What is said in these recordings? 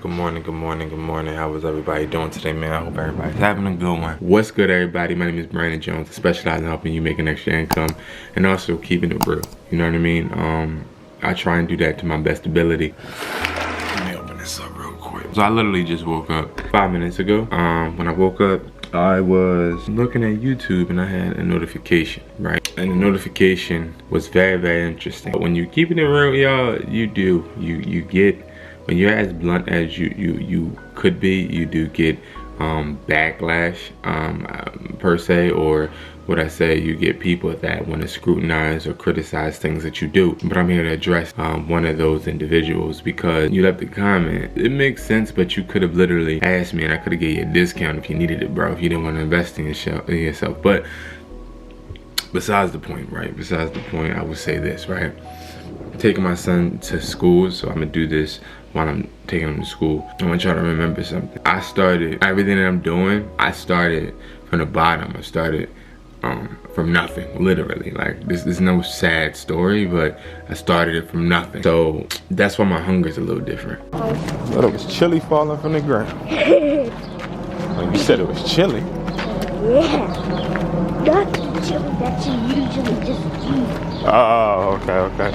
Good morning, good morning, good morning. How was everybody doing today, man? I hope everybody's having a good one. What's good, everybody? My name is Brandon Jones. I specialize in helping you make an extra income and also keeping it real. You know what I mean? I try and do that to my best ability. Let me open this up real quick. So I literally just woke up 5 minutes ago. When I woke up, I was looking at YouTube and I had a notification, right? And the notification was very, very interesting. When you're keeping it real, y'all, you get, when you're as blunt as you could be, you do get backlash per se, or what I say, you get people that want to scrutinize or criticize things that you do. But I'm here to address one of those individuals because you left a comment. It makes sense, but you could have literally asked me and I could have gave you a discount if you needed it, bro, if you didn't want to invest in yourself. But besides the point, right? Besides the point, I would say this, right? I'm taking my son to school, so I'm gonna do this while I'm taking him to school. I want y'all to remember something. I started everything that I'm doing. I started from the bottom. I started from nothing, literally. Like, this is no sad story, but I started it from nothing. So that's why my hunger is a little different. I thought it was chili falling from the ground. Like, you said it was chili. Yeah, not the chili that you usually just eat. Oh, okay.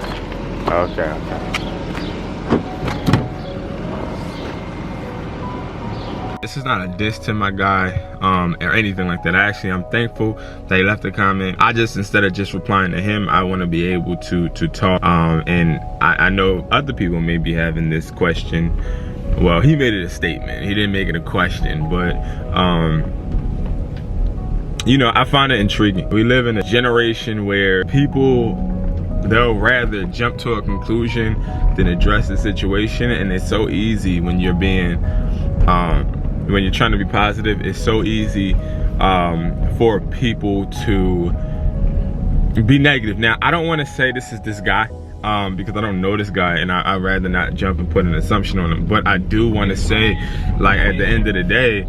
This is not a diss to my guy or anything like that. I'm thankful that he left a comment. I just, instead of just replying to him, I want to be able to talk. And I know other people may be having this question. Well, he made it a statement. He didn't make it a question, but you know, I find it intriguing. We live in a generation where people, they'll rather jump to a conclusion than address the situation. And it's so easy when you're being, when you're trying to be positive, it's so easy for people to be negative. Now, I don't want to say this is this guy because I don't know this guy, and I'd rather not jump and put an assumption on him. But I do want to say, like, at the end of the day,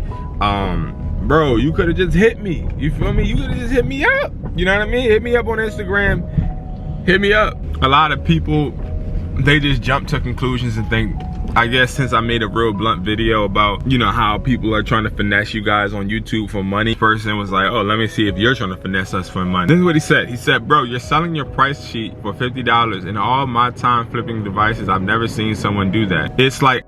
bro, you could have just hit me. You feel me? You could have just hit me up. You know what I mean? Hit me up on Instagram. Hit me up. A lot of people, they just jump to conclusions and think, I guess since I made a real blunt video about, you know, how people are trying to finesse you guys on YouTube for money, person was like, oh, let me see if you're trying to finesse us for money. This is what he said. He said, bro, you're selling your price sheet for $50. In all my time flipping devices, I've never seen someone do that. It's like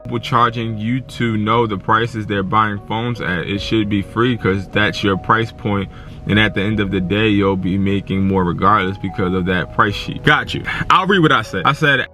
people charging you to know the prices they're buying phones at. It should be free because that's your price point. And at the end of the day, you'll be making more regardless because of that price sheet. Got you. I'll read what I said. I said,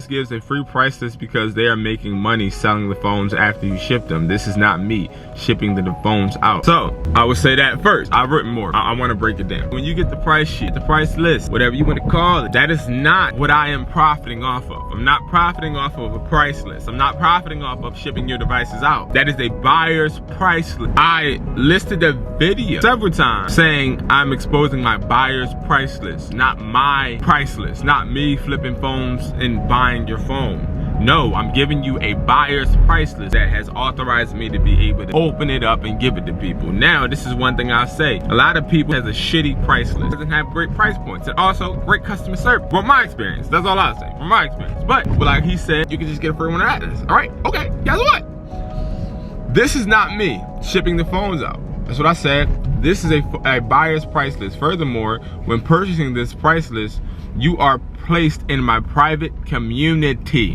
gives a free price list because they are making money selling the phones after you ship them. This is not me shipping the phones out. So I would say that first. I've written more. I want to break it down. When you get the price sheet, the price list, whatever you want to call it, that is not what I am profiting off of. I'm not profiting off of a price list. I'm not profiting off of shipping your devices out. That is a buyer's price list. I listed a video several times saying I'm exposing my buyer's price list, not my price list, not me flipping phones and buying your phone. No, I'm giving you a buyer's price list that has authorized me to be able to open it up and give it to people. Now, this is one thing I'll say. A lot of people has a shitty price list. Doesn't have great price points and also great customer service. From my experience, that's all I'll say. From my experience. But like he said, you can just get a free one of that. All right, okay, guess what? This is not me shipping the phones out. That's what I said. This is a buyer's price list. Furthermore, when purchasing this price list, you are placed in my private community,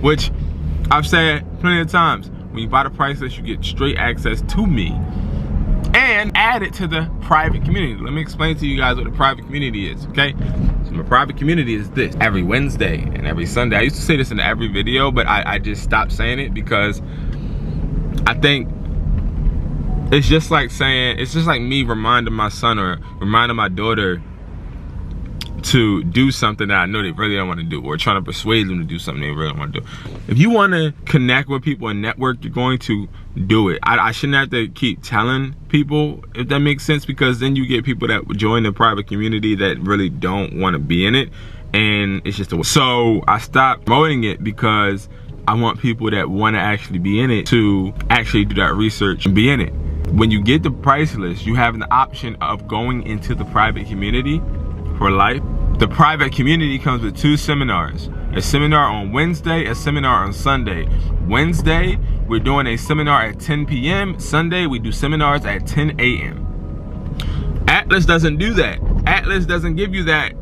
which I've said plenty of times. When you buy the price list, you get straight access to me and add it to the private community. Let me explain to you guys what a private community is, okay? So my private community is this. Every Wednesday and every Sunday, I used to say this in every video, but I just stopped saying it because I think it's just like saying, it's just like me reminding my son or reminding my daughter to do something that I know they really don't want to do, or trying to persuade them to do something they really don't want to do. If you want to connect with people and network, you're going to do it. I shouldn't have to keep telling people, if that makes sense, because then you get people that join the private community that really don't want to be in it, and it's just a waste. So I stopped promoting it because I want people that want to actually be in it to actually do that research and be in it. When you get the price list, you have an option of going into the private community for life. The private community comes with 2 seminars. A seminar on Wednesday, a seminar on Sunday. Wednesday, we're doing a seminar at 10 p.m. Sunday, we do seminars at 10 a.m. Atlas doesn't do that. Atlas doesn't give you that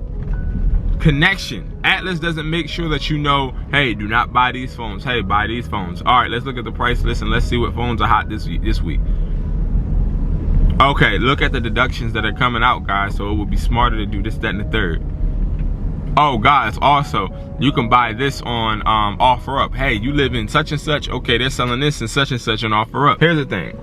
connection. Atlas doesn't make sure that you know, hey, do not buy these phones. Hey, buy these phones. All right, let's look at the price list and let's see what phones are hot this week. Okay, look at the deductions that are coming out, guys. So it would be smarter to do this, that, and the third. Oh, guys, also, you can buy this on OfferUp. Hey, you live in such and such. Okay, they're selling this and such on OfferUp. Here's the thing.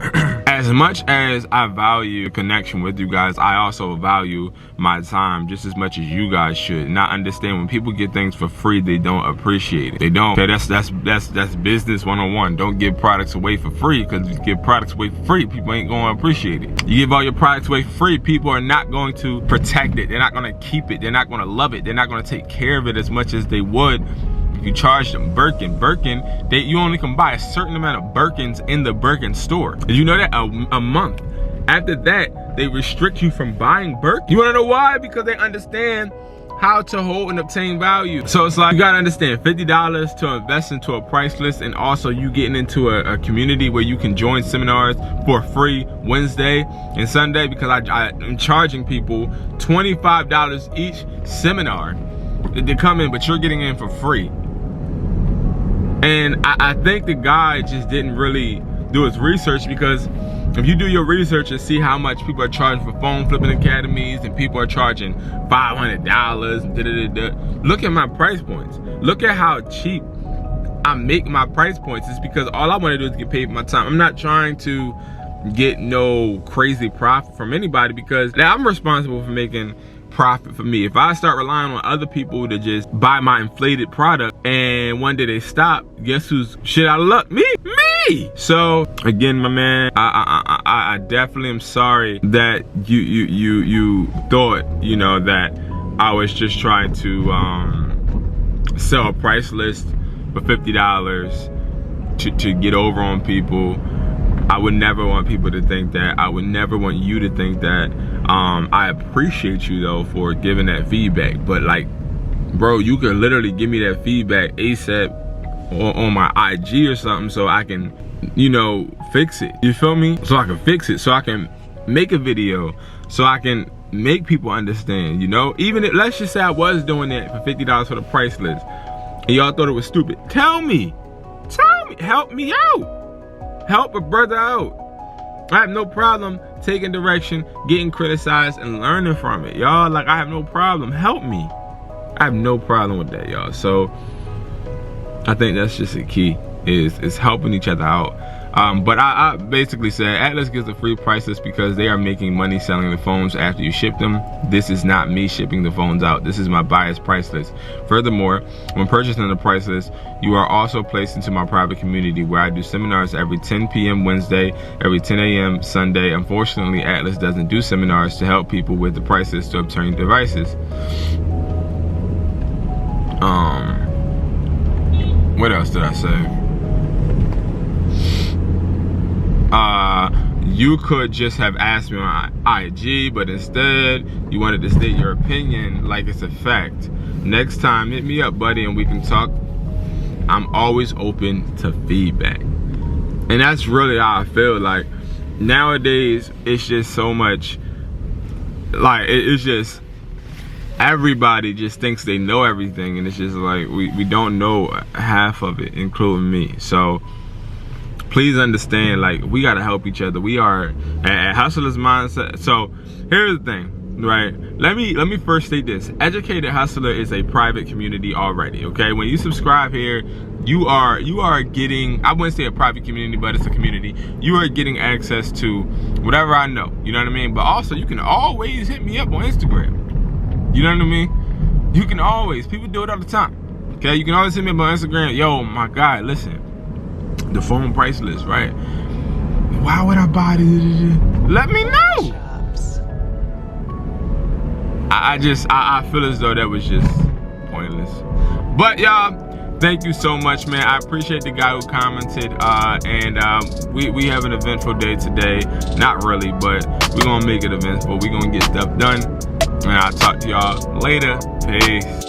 As much as I value connection with you guys, I also value my time just as much as you guys should. Not understand when people get things for free, they don't appreciate it. They don't. Okay, that's business 101. Don't give products away for free, because if you give products away for free, people ain't gonna appreciate it. You give all your products away for free, people are not going to protect it. They're not gonna keep it. They're not gonna love it. They're not gonna take care of it as much as they would if you charge them. Birkin, you only can buy a certain amount of Birkins in the Birkin store. Did you know that? A month. After that, they restrict you from buying Birkin. You wanna know why? Because they understand how to hold and obtain value. So it's like, you gotta understand, $50 to invest into a price list, and also you getting into a community where you can join seminars for free Wednesday and Sunday, because I'm charging people $25 each seminar to come in, but you're getting in for free. And I think the guy just didn't really do his research, because if you do your research and see how much people are charging for phone flipping academies, and people are charging $500 and look at my price points. Look at how cheap I make my price points. It's because all I want to do is get paid for my time. I'm not trying to get no crazy profit from anybody, because now I'm responsible for making profit for me. If I start relying on other people to just buy my inflated product and one day they stop, guess who's shit out of luck? Me. So again, my man, I definitely am sorry that you thought, you know, that I was just trying to sell a price list for $50 to get over on people. I would never want people to think that. I would never want you to think that. I appreciate you though for giving that feedback, but like, bro, you could literally give me that feedback ASAP on my IG or something, so I can, you know, fix it. You feel me? So I can fix it, so I can make a video, so I can make people understand, you know? Even if, let's just say I was doing that for $50 for the price list, and y'all thought it was stupid. Tell me, help me out. Help a brother out. I have no problem taking direction, getting criticized, and learning from it, y'all. Like, I have no problem. Help me. I have no problem with that, y'all. So I think that's just a key, is helping each other out. But I basically said Atlas gives a free price list because they are making money selling the phones after you ship them. This is not me shipping the phones out. This is my buyer's price list. Furthermore, when purchasing the price list, you are also placed into my private community where I do seminars every 10 p.m. Wednesday, every 10 a.m. Sunday. Unfortunately, Atlas doesn't do seminars to help people with the price list to obtain devices. What else did I say? You could just have asked me on IG, but instead you wanted to state your opinion like it's a fact. Next time, hit me up, buddy, and we can talk. I'm always open to feedback. And that's really how I feel. Like, nowadays, it's just so much, like, it's just, everybody just thinks they know everything, and it's just like, we don't know half of it, including me. So please understand, like, we gotta help each other. We are at Hustlers Mindset. So here's the thing, right? Let me first state this. Educated Hustler is a private community already, okay? When you subscribe here, you are getting, I wouldn't say a private community, but it's a community. You are getting access to whatever I know, you know what I mean? But also, you can always hit me up on Instagram. You know what I mean? You can always, people do it all the time, okay? You can always hit me up on Instagram. Yo, my guy, listen, the phone price list, right? Why would I buy this? Let me know. I feel as though that was just pointless. But y'all, thank you so much, man. I appreciate the guy who commented, and we have an eventful day today. Not really, but we're gonna make it eventful. We're gonna get stuff done, and I'll talk to y'all later. Peace.